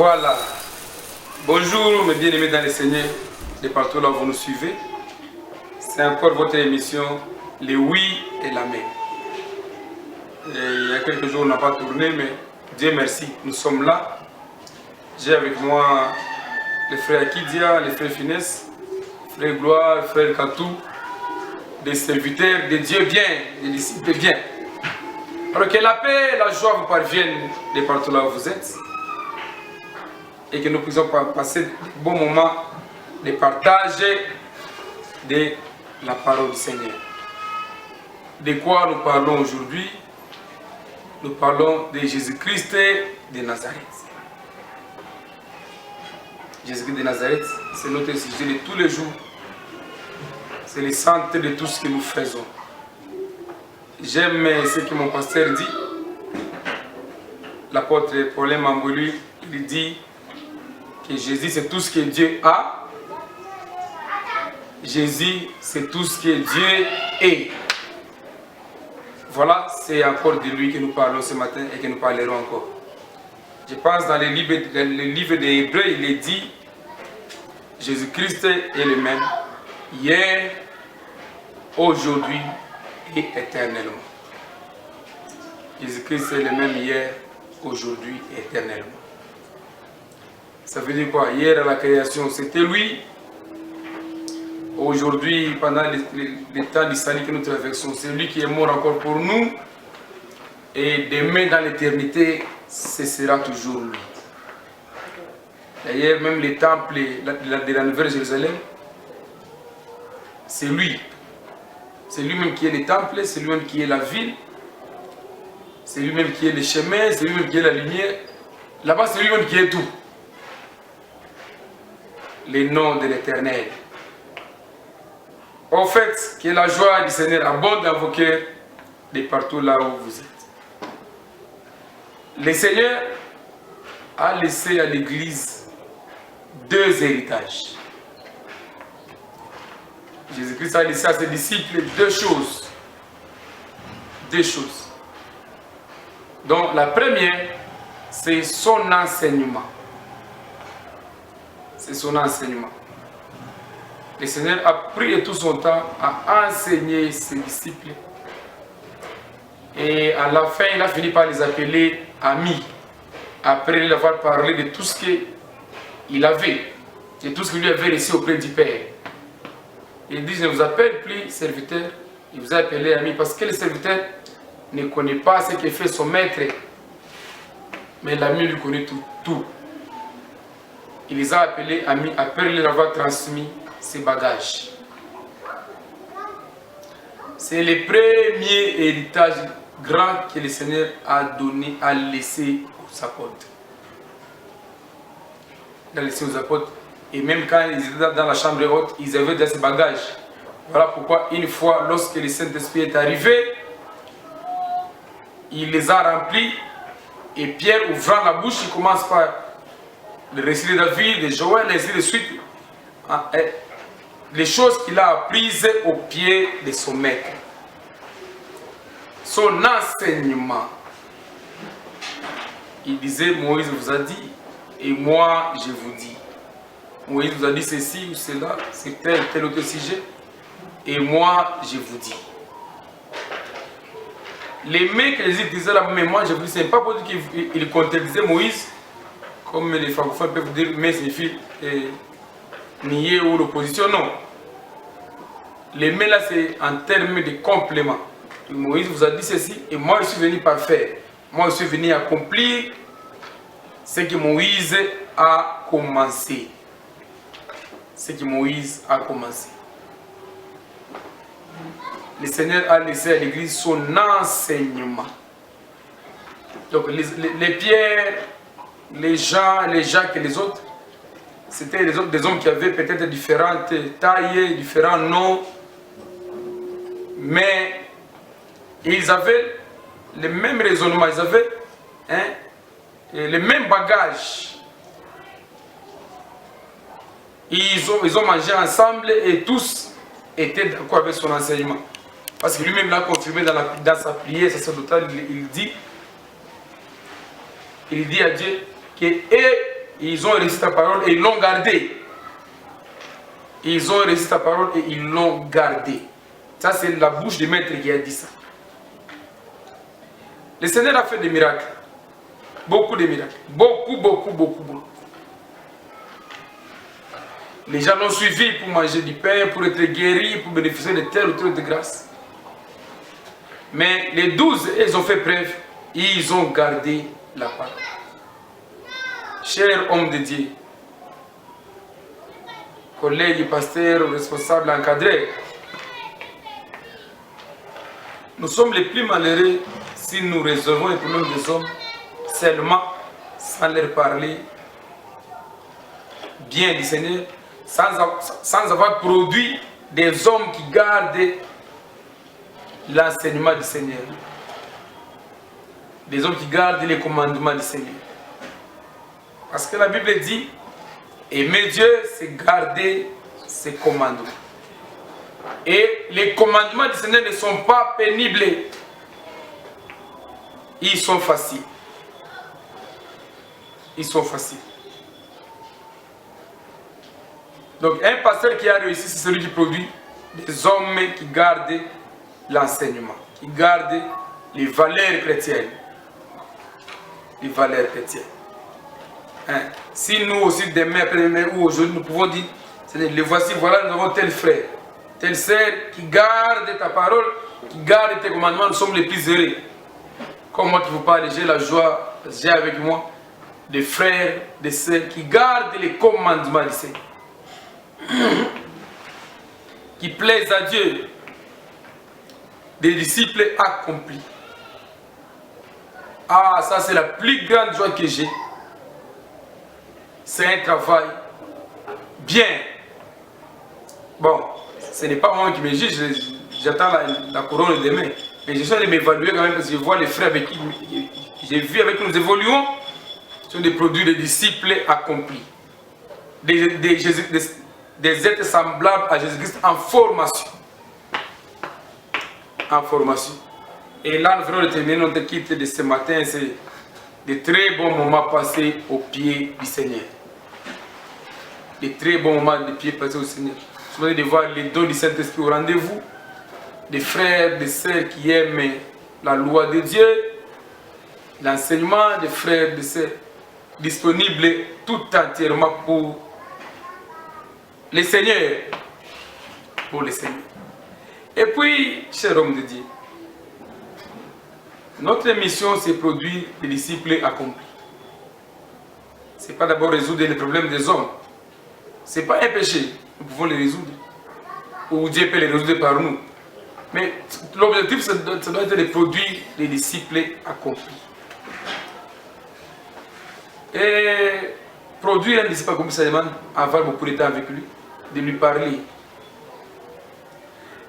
Voilà. Bonjour mes bien-aimés dans le Seigneur, de partout là où vous nous suivez. C'est encore votre émission, les oui et l'amen. Il y a quelques jours on n'a pas tourné, mais Dieu merci, nous sommes là. J'ai avec moi les frères Akidia, les frères Finesse, les frères Gloire, les frères Katou, des serviteurs de Dieu bien, des disciples bien. Alors que la paix et la joie vous parviennent de partout là où vous êtes. Et que nous puissions passer de bons moments de partage de la parole du Seigneur. De quoi nous parlons aujourd'hui? Nous parlons de Jésus-Christ de Nazareth. Jésus-Christ de Nazareth, c'est notre sujet de tous les jours. C'est le centre de tout ce que nous faisons. J'aime ce que mon pasteur dit. L'apôtre Paulin Mambouli, il dit que Jésus c'est tout ce que Dieu a. Jésus c'est tout ce que Dieu est. Voilà, c'est encore de lui que nous parlons ce matin et que nous parlerons encore. Je pense dans le livre des Hébreux, il est dit Jésus-Christ est le même hier, aujourd'hui et éternellement. Jésus-Christ est le même hier, aujourd'hui et éternellement. Ça veut dire quoi? Hier à la création, c'était lui. Aujourd'hui, pendant les temps du salut que nous traversons, c'est lui qui est mort encore pour nous. Et demain, dans l'éternité, ce sera toujours lui. D'ailleurs, même les temples de la Nouvelle Jérusalem, c'est lui. C'est lui-même qui est le temple, c'est lui-même qui est la ville. C'est lui-même qui est le chemin, c'est lui-même qui est la lumière. Là-bas, c'est lui-même qui est tout. Les noms de l'Éternel. Au fait, que la joie du Seigneur abonde dans vos cœurs de partout là où vous êtes. Le Seigneur a laissé à l'Église deux héritages. Jésus-Christ a laissé à ses disciples deux choses. Deux choses. Donc la première, c'est son enseignement. C'est son enseignement. Le Seigneur a pris tout son temps à enseigner ses disciples. Et à la fin, il a fini par les appeler amis. Après lui avoir parlé de tout ce qu'il avait, de tout ce qu'il lui avait reçu auprès du Père. Il dit, je ne vous appelle plus serviteur, il vous a appelé ami, parce que le serviteur ne connaît pas ce que fait son maître. Mais l'ami lui connaît tout. Il les a appelés amis après leur avoir transmis ses bagages. C'est le premier héritage grand que le Seigneur a donné, a laissé aux apôtres. Il a laissé aux apôtres. Et même quand ils étaient dans la chambre haute, ils avaient déjà ces bagages. Voilà pourquoi une fois, lorsque le Saint-Esprit est arrivé, il les a remplis. Et Pierre, ouvrant la bouche, il commence par le récit de David, de Joël, et ainsi de suite. Les choses qu'il a apprises au pied de son maître. Son enseignement. Il disait, Moïse vous a dit, et moi je vous dis. Moïse vous a dit ceci ou cela, c'est tel autre sujet, et moi je vous dis. Les mecs que Jésus disait là, mais moi je vous dis, ce n'est pas pour dire qu'il contredisait Moïse, comme les francophones peuvent dire, mais signifie nier ou l'opposition, non. Les mais là c'est en termes de complément. Moïse vous a dit ceci, et moi je suis venu par faire. Moi je suis venu accomplir ce que Moïse a commencé. Ce que Moïse a commencé. Le Seigneur a laissé à l'Église son enseignement. Donc les Pierre, les Jean, les Jacques et les autres, c'était des hommes qui avaient peut-être différentes tailles, différents noms, mais ils avaient le même raisonnement, ils avaient les mêmes bagages. Ils ont mangé ensemble et tous étaient d'accord avec son enseignement. Parce que lui-même l'a confirmé dans sa prière sacerdotale, il dit à Dieu qu'il ils ont reçu ta parole et ils l'ont gardée. Ils ont reçu ta parole et ils l'ont gardée. Ça, c'est la bouche du maître qui a dit ça. Le Seigneur a fait des miracles. Beaucoup de miracles. Beaucoup. Les gens l'ont suivi pour manger du pain, pour être guéris, pour bénéficier de telle ou telle grâce. Mais les 12, ils ont fait preuve, ils ont gardé la parole. Chers hommes de Dieu, collègues, pasteurs, responsables, encadrés, nous sommes les plus malheureux si nous résolvons les problèmes des hommes seulement sans leur parler bien du Seigneur, sans avoir produit des hommes qui gardent l'enseignement du Seigneur. Des hommes qui gardent les commandements du Seigneur. Parce que la Bible dit, aimer Dieu, c'est garder ses commandements. Et les commandements du Seigneur ne sont pas pénibles. Ils sont faciles. Ils sont faciles. Donc un pasteur qui a réussi, c'est celui qui produit des hommes qui gardent l'enseignement, qui gardent les valeurs chrétiennes. Les valeurs chrétiennes. Hein? Si nous aussi demain, après-demain ou aujourd'hui, nous pouvons dire, les voici, voilà, nous avons tel frère, telle sœur qui garde ta parole, qui garde tes commandements, nous sommes les plus heureux. Comme moi qui vous parle, j'ai la joie, j'ai avec moi des frères, des sœurs qui gardent les commandements du Seigneur. Qui plaisent à Dieu, des disciples accomplis. Ah, ça c'est la plus grande joie que j'ai. C'est un travail bien. Bon, ce n'est pas moi qui me juge, j'attends la couronne demain. Mais j'essaie de m'évaluer quand même parce que je vois les frères avec qui j'ai vu, avec qui nous évoluons, sont des produits de disciples accomplis. Des êtres semblables à Jésus-Christ en formation. En formation. Et là, nous venons de terminer notre quitte de ce matin. C'est de très bons moments passés au pied du Seigneur. De très bons moments de pied passés au Seigneur. Vous venez de voir les dons du Saint-Esprit au rendez-vous. Des frères, des sœurs qui aiment la loi de Dieu. L'enseignement des frères, des sœurs disponibles tout entièrement pour les seigneurs, pour les seigneurs. Et puis, chers hommes de Dieu, notre mission, c'est produire des disciples accomplis. Ce n'est pas d'abord résoudre les problèmes des hommes. Ce n'est pas un péché, nous pouvons les résoudre. Ou Dieu peut les résoudre par nous. Mais l'objectif, ça doit être de produire des disciples accomplis. Et produire un disciple accompli, ça demande avoir beaucoup de temps avec lui, de lui parler.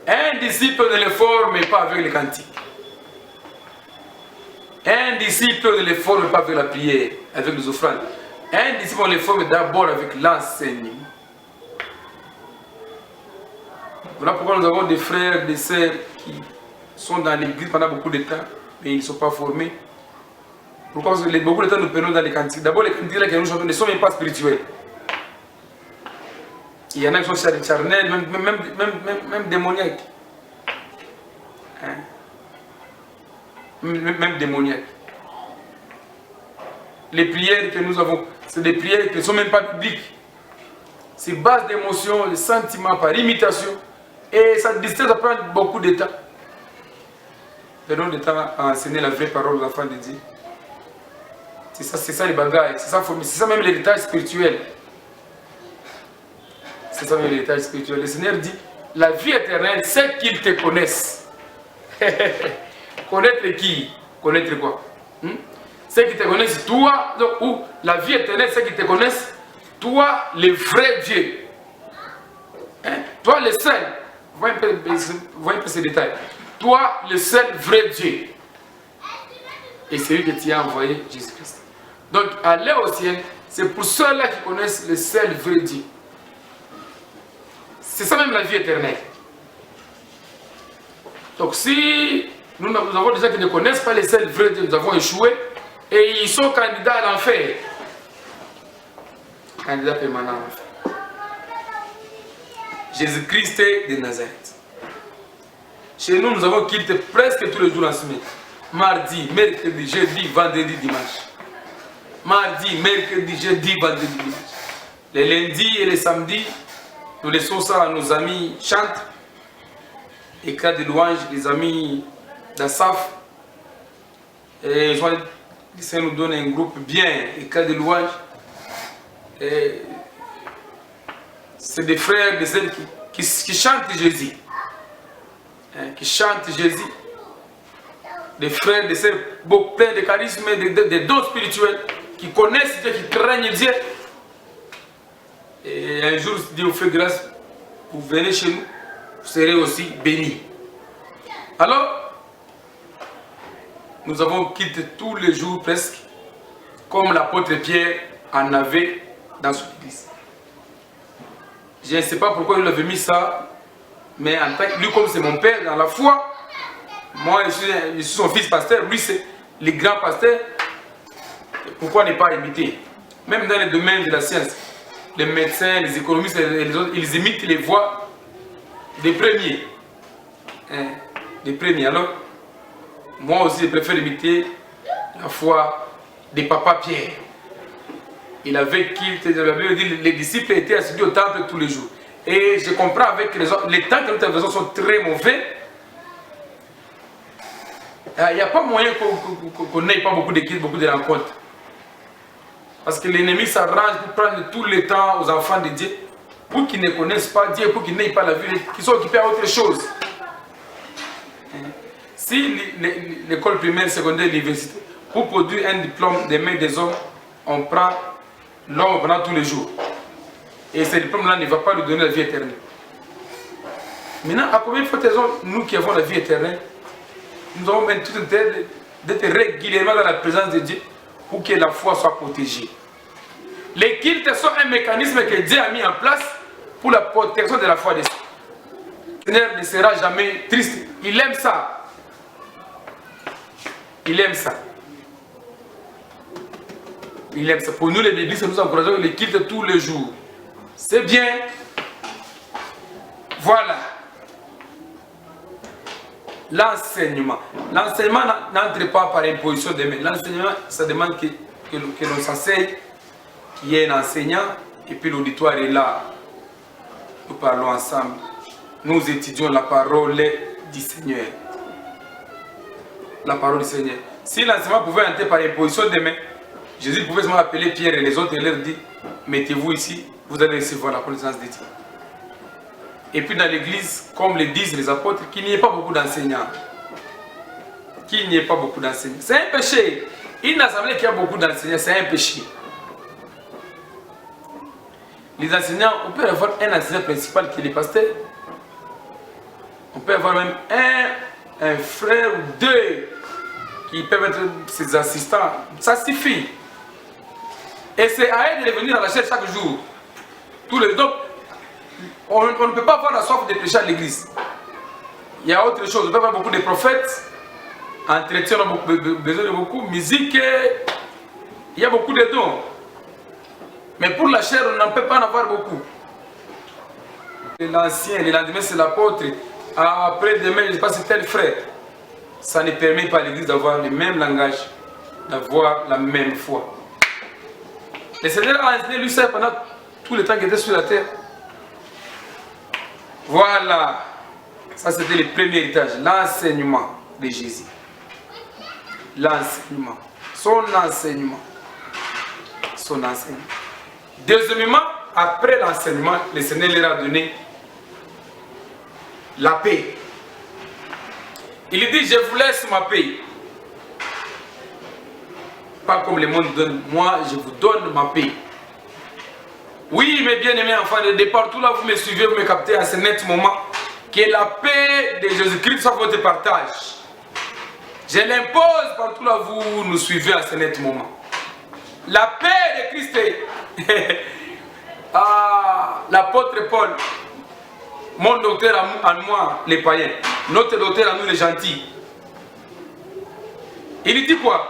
Un disciple ne le forme pas avec les cantiques. Un disciple ne le forme pas avec la prière, avec les offrandes. Un disciple, on le forme d'abord avec l'enseignement. Voilà pourquoi nous avons des frères, des sœurs qui sont dans l'église pendant beaucoup de temps, mais ils ne sont pas formés. Pourquoi? Parce que beaucoup de temps nous prenons dans les cantiques. D'abord, les cantiques là que nous chantons ne sont même pas spirituels. Il y en a qui sont charnels, même démoniaques. Hein? Même démoniaques. Les prières que nous avons, c'est des prières qui ne sont même pas bibliques. C'est base d'émotions, de sentiments par imitation. Et ça prend beaucoup de temps. Prenons le temps à enseigner la vraie parole aux enfants de Dieu. C'est ça les bagailles, c'est ça même l'héritage spirituel. C'est ça même l'héritage spirituel. Le Seigneur dit, la vie éternelle, c'est qu'ils te connaissent. Connaître qui? Connaître quoi? C'est qu'ils te connaissent toi, ou la vie éternelle, c'est qu'ils te connaissent toi, le vrai Dieu. Hein? Toi, le seul. Voyez un peu ces détails. Toi, le seul vrai Dieu. Et c'est lui qui t'a envoyé Jésus-Christ. Donc, aller au ciel, c'est pour ceux-là qui connaissent le seul vrai Dieu. C'est ça même la vie éternelle. Donc, si nous avons des gens qui ne connaissent pas le seul vrai Dieu, nous avons échoué, et ils sont candidats à l'enfer. candidat permanent. Jésus-Christ de Nazareth. Chez nous, nous avons quitté presque tous les jours en semaine. Mardi, mercredi, jeudi, vendredi, dimanche. Mardi, mercredi, jeudi, vendredi, dimanche. Les lundis et les samedis, nous laissons ça à nos amis chantent. Éclat de louange, les amis d'Assaf. Et ça nous donne un groupe bien, éclat de louange. C'est des frères, des sœurs qui chantent Jésus. Qui chantent Jésus. Des frères, des sœurs pleins de charisme, des dons spirituels, qui connaissent Dieu, qui craignent Dieu. Et un jour, Dieu vous fait grâce, vous venez chez nous, vous serez aussi bénis. Alors, nous avons quitté tous les jours presque, comme l'apôtre Pierre en avait dans son église. Je ne sais pas pourquoi il avait mis ça, mais en tant que lui, comme c'est mon père dans la foi, moi je suis son fils pasteur, lui c'est le grand pasteur. Pourquoi ne pas imiter? Même dans les domaines de la science, les médecins, les économistes et les autres, ils imitent les voix des premiers. Des premiers. Alors, moi aussi je préfère imiter la foi des papas Pierre. Il avait quitté, les disciples étaient assidus au temple tous les jours. Et je comprends avec les autres, les temps que nous faisons sont très mauvais. Il n'y a pas moyen qu'on n'ait pas beaucoup d'équipes, beaucoup de rencontres. Parce que l'ennemi s'arrange pour prendre tout le temps aux enfants de Dieu, pour qu'ils ne connaissent pas Dieu, pour qu'ils n'aient pas la vie, qu'ils soient occupés à autre chose. Si l'école primaire, secondaire, l'université, pour produire un diplôme des mains des hommes, on prend l'homme pendant tous les jours. Et ce diplôme-là ne va pas lui donner la vie éternelle. Maintenant, à combien de fois nous qui avons la vie éternelle, nous avons même tout intérêt d'être régulièrement dans la présence de Dieu pour que la foi soit protégée. Les cultes sont un mécanisme que Dieu a mis en place pour la protection de la foi des saints. Le Seigneur ne sera jamais triste. Il aime ça. Il aime ça. Il aime ça. Pour nous, les églises, nous encourageons les cultes tous les jours. C'est bien. Voilà. L'enseignement. L'enseignement n'entre pas par imposition des mains. L'enseignement, ça demande que l'on s'enseigne, qu'il y ait un enseignant, et puis l'auditoire est là. Nous parlons ensemble. Nous étudions la parole du Seigneur. La parole du Seigneur. Si l'enseignement pouvait entrer par imposition des mains, Jésus pouvait seulement appeler Pierre et les autres et leur dire, mettez-vous ici, vous allez recevoir la connaissance de Dieu. Et puis dans l'église, comme le disent les apôtres, qu'il n'y ait pas beaucoup d'enseignants. Qu'il n'y ait pas beaucoup d'enseignants. C'est un péché. Une assemblée qui a beaucoup d'enseignants, c'est un péché. Les enseignants, on peut avoir un enseignant principal qui est le pasteur. On peut avoir même un frère ou deux qui peuvent être ses assistants. Ça suffit. Et c'est à eux de venir à la chaire chaque jour. Tous les donc, on ne peut pas avoir la soif de prêcher à l'église. Il y a autre chose. On peut avoir beaucoup de prophètes. Entretien, on a besoin de beaucoup. Musique, il y a beaucoup de dons. Mais pour la chair, on n'en peut pas en avoir beaucoup. L'ancien, le lendemain, c'est l'apôtre. Après demain, je ne sais pas, c'est tel frère. Ça ne permet pas à l'église d'avoir le même langage, d'avoir la même foi. Le Seigneur a enseigné lui ça pendant tout le temps qu'il était sur la terre. Voilà. Ça, c'était le premier héritage. L'enseignement de Jésus. L'enseignement. Son enseignement. Son enseignement. Deuxièmement, après l'enseignement, le Seigneur leur a donné la paix. Il dit, je vous laisse ma paix. Pas comme le monde donne, moi je vous donne ma paix. Oui, mes bien-aimés enfants, de partout là vous me suivez, vous me captez à ce net moment, que la paix de Jésus-Christ soit votre partage. Je l'impose partout là vous nous suivez à ce net moment. La paix de Christ est... l'apôtre Paul, mon docteur en moi, les païens, notre docteur à nous les gentils. Il dit quoi?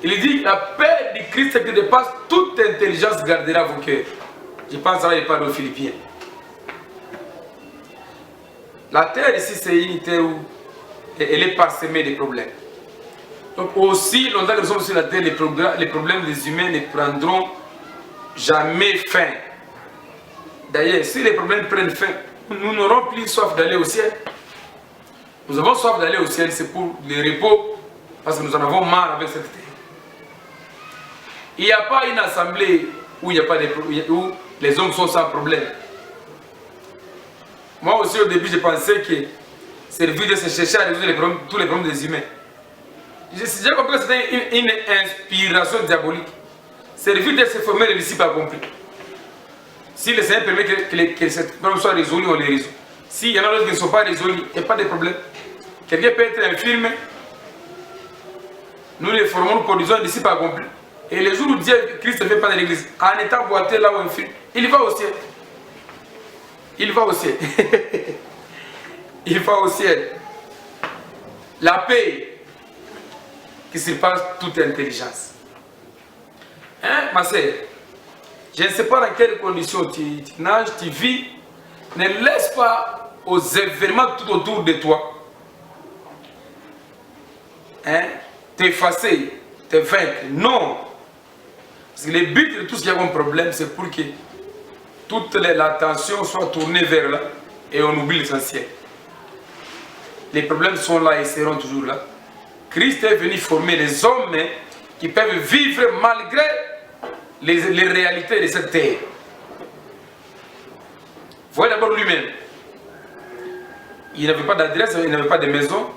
Il dit la paix du Christ qui dépasse toute intelligence gardera vos cœurs. Je pense que là il parle aux Philippiens. La terre ici c'est une terre où elle est parsemée de problèmes. Donc aussi longtemps que nous sommes sur la terre, les problèmes des humains ne prendront jamais fin. D'ailleurs, si les problèmes prennent fin, nous n'aurons plus soif d'aller au ciel. Nous avons soif d'aller au ciel, c'est pour le repos, parce que nous en avons marre avec cette terre. Il n'y a pas une assemblée où, où les hommes sont sans problème. Moi aussi au début je pensais que c'est le but de se chercher à résoudre tous les problèmes des humains. J'ai compris que c'était une inspiration diabolique. C'est le but de se former le disciple accompli. Si le Seigneur permet que ces problèmes soient résolus, on les résout. S'il y en a d'autres qui ne sont pas résolus, il n'y a pas de problème. Quelqu'un peut être infirme, nous les formons, nous produisons un disciple accompli. Et le jour où Christ ne fait pas dans l'église, en étant boité là où infirme, il va au ciel. Il va au ciel. Il va au ciel. La paix qui surpasse toute intelligence. Hein, ma sœur? Je ne sais pas dans quelles conditions tu nages, tu vis. Ne laisse pas aux événements tout autour de toi t'effacer, te vaincre. Non. Parce que le but de tout ce qui a comme problème, c'est pour que toute l'attention soit tournée vers là et on oublie l'essentiel. Les problèmes sont là et seront toujours là. Christ est venu former les hommes qui peuvent vivre malgré les réalités de cette terre. Voyez d'abord lui-même. Il n'avait pas d'adresse, il n'avait pas de maison.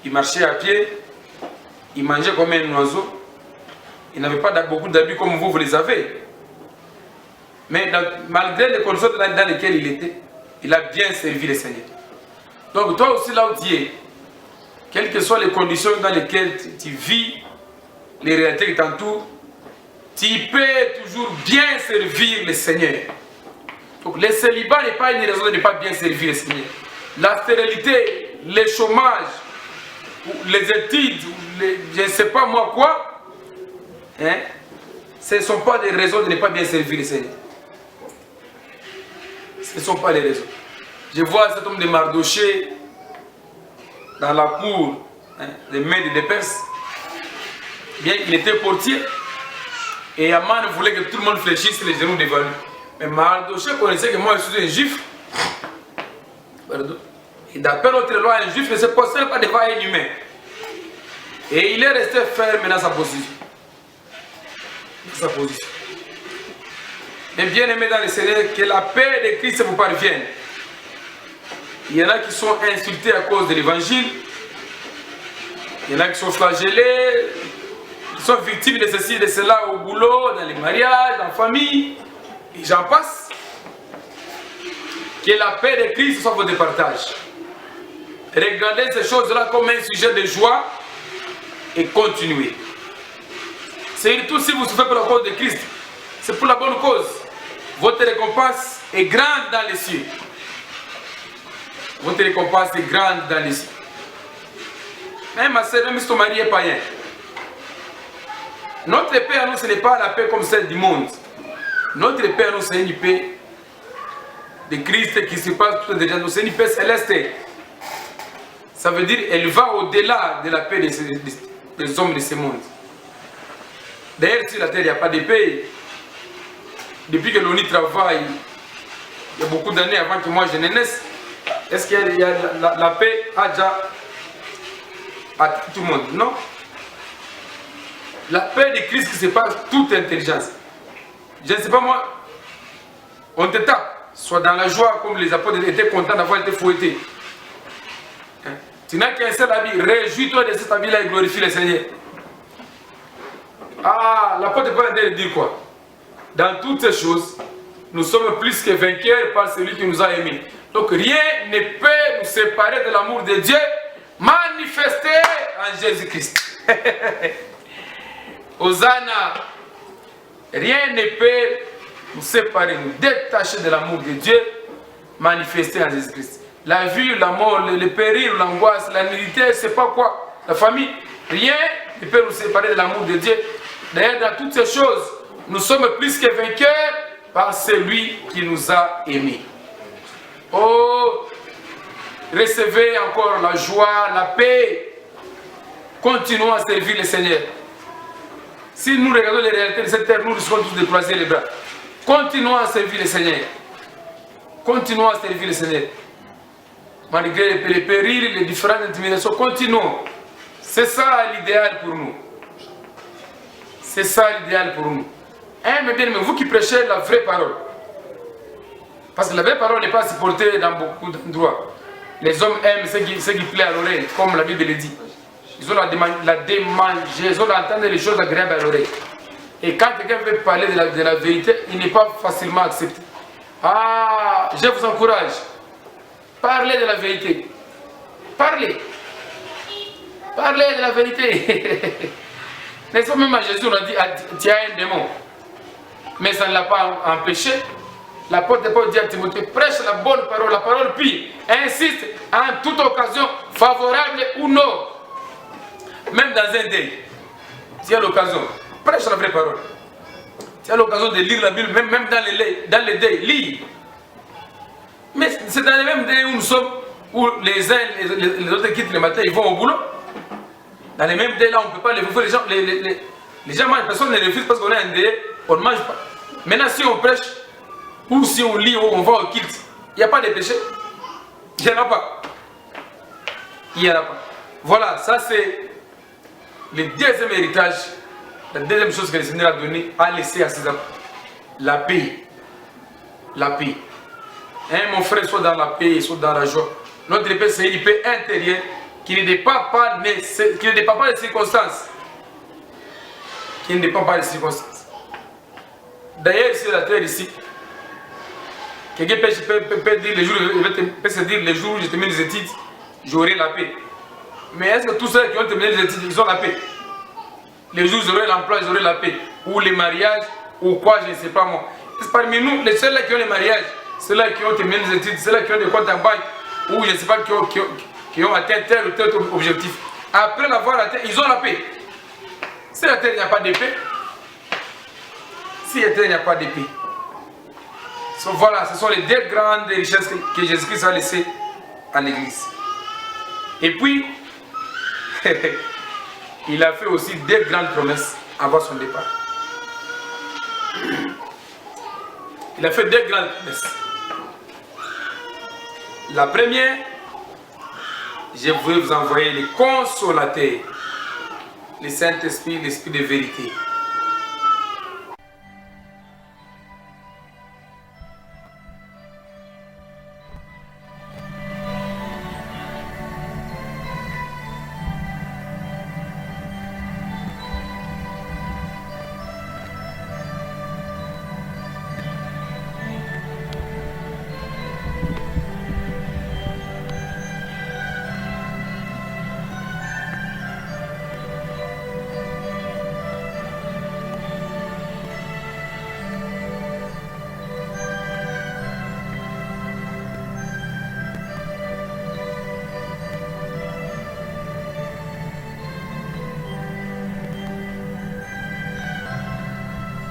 Il marchait à pied. Il mangeait comme un oiseau. Il n'avait pas beaucoup d'habits comme vous les avez. Mais malgré les conditions dans lesquelles il était, il a bien servi le Seigneur. Donc toi aussi là où tu es, quelles que soient les conditions dans lesquelles tu vis, les réalités qui t'entourent, tu peux toujours bien servir le Seigneur. Donc le célibat n'est pas une raison de ne pas bien servir le Seigneur. La stérilité, le chômage, les études, je ne sais pas moi quoi, ce ne sont pas des raisons de ne pas bien servir le Seigneur. Ce ne sont pas les raisons. Je vois cet homme de Mardoché dans la cour des maîtres des Perses. Bien, il était portier. Et Aman voulait que tout le monde fléchisse les genoux devant lui. Mais Mardoché connaissait que moi je suis un juif. Et d'après notre loi, un juif ne se posterne pas devant un humain. Et il est resté ferme dans sa position. Mais bien aimé dans le Seigneur, que la paix de Christ vous parvienne. Il y en a qui sont insultés à cause de l'évangile. Il y en a qui sont flagellés, qui sont victimes de ceci, de cela au boulot, dans les mariages, dans la famille. Et j'en passe. Que la paix de Christ soit votre partage. Regardez ces choses-là comme un sujet de joie et continuez. Surtout si vous souffrez pour la cause de Christ, c'est pour la bonne cause. Votre récompense est grande dans les cieux. Votre récompense est grande dans les cieux. Même ma sœur, même si ton mari est païen, notre paix à nous, ce n'est pas la paix comme celle du monde. Notre paix à nous, c'est une paix de Christ qui se passe tout déjà. C'est une paix céleste. Ça veut dire qu'elle va au-delà de la paix des hommes de ce monde. D'ailleurs, sur la terre, il n'y a pas de paix. Depuis que l'ONU travaille, il y a beaucoup d'années avant que moi je ne naisse, est-ce qu'il y a la paix a déjà à tout le monde? Non. La paix de Christ qui surpasse toute intelligence. Je ne sais pas moi, on te tape, soit dans la joie comme les apôtres étaient contents d'avoir été fouettés. Tu n'as qu'un seul habit, réjouis-toi de cet habit-là et glorifie le Seigneur. Ah, l'apôtre Paul a dit quoi? Dans toutes ces choses, nous sommes plus que vainqueurs par celui qui nous a aimés. Donc rien ne peut nous séparer de l'amour de Dieu manifesté en Jésus-Christ. Hosanna. Rien ne peut nous séparer, nous détacher de l'amour de Dieu manifesté en Jésus-Christ. La vie, la mort, le péril, l'angoisse, la nudité, c'est pas quoi. La famille, rien qui peut nous séparer de l'amour de Dieu? D'ailleurs, dans toutes ces choses, nous sommes plus que vainqueurs par celui qui nous a aimés. Oh, recevez encore la joie, la paix. Continuons à servir le Seigneur. Si nous regardons les réalités de cette terre, nous risquons tous de croiser les bras. Continuons à servir le Seigneur. Continuons à servir le Seigneur. Malgré les périls, les différentes intimidations, continuons. C'est ça l'idéal pour nous. C'est ça l'idéal pour nous. Mais bien, mais vous qui prêchez la vraie parole. Parce que la vraie parole n'est pas supportée dans beaucoup d'endroits. Les hommes aiment ce qui plaît à l'oreille, comme la Bible le dit. Ils ont la démanger, ils ont d'entendre les choses agréables à l'oreille. Et quand quelqu'un veut parler de la vérité, il n'est pas facilement accepté. Ah, je vous encourage. Parlez de la vérité. Parlez. Parlez de la vérité. N'est-ce pas, même à Jésus, on a dit, tu as un démon. Mais ça ne l'a pas empêché. L'apôtre Paul dit à Timothée, prêche la bonne parole, la parole pure. Insiste en toute occasion, favorable ou non. Même dans un deuil, tu as l'occasion, prêche la vraie parole. Tu as l'occasion de lire la Bible, même dans les deuils, lis. Mais c'est dans les mêmes deuils où nous sommes, où les uns les autres quittent le matin, ils vont au boulot. Dans les mêmes deuils là, on ne peut pas les faire. Les gens mangent, personne ne les refuse parce qu'on a un deuil, on ne mange pas. Maintenant, si on prêche, ou si on lit, ou on va au kilt, il n'y a pas de péché. Il n'y en a pas. Il n'y en a pas. Voilà, ça c'est le deuxième héritage, la deuxième chose que le Seigneur a donné, a laissé à ses enfants. La paix. La paix. Mon frère, soit dans la paix, soit dans la joie. Notre paix, c'est une paix intérieure qui ne dépend pas des circonstances. Qui ne dépend pas des circonstances. D'ailleurs, sur la terre ici, quelqu'un peut dire les jours, peut se dire les jours où je termine les études, j'aurai la paix. Mais est-ce que tous ceux qui ont terminé les études, ils ont la paix? Les jours où j'aurai l'emploi, j'aurai la paix. Ou les mariages, ou quoi, je ne sais pas moi. Parmi nous, les seuls qui ont les mariages, ceux-là qui ont terminé les études, ceux-là qui ont des comptes en banque, ou je ne sais pas, qui ont atteint tel ou tel objectif. Après l'avoir atteint, ils ont la paix. Si la terre, il n'y a pas de paix, si la terre, il n'y a pas de paix. Voilà, ce sont les deux grandes richesses que Jésus-Christ a laissées à l'Église. Et puis, il a fait aussi deux grandes promesses avant son départ. Il a fait deux grandes promesses. La première, je vais vous envoyer les consolateurs, le Saint-Esprit, l'Esprit de vérité.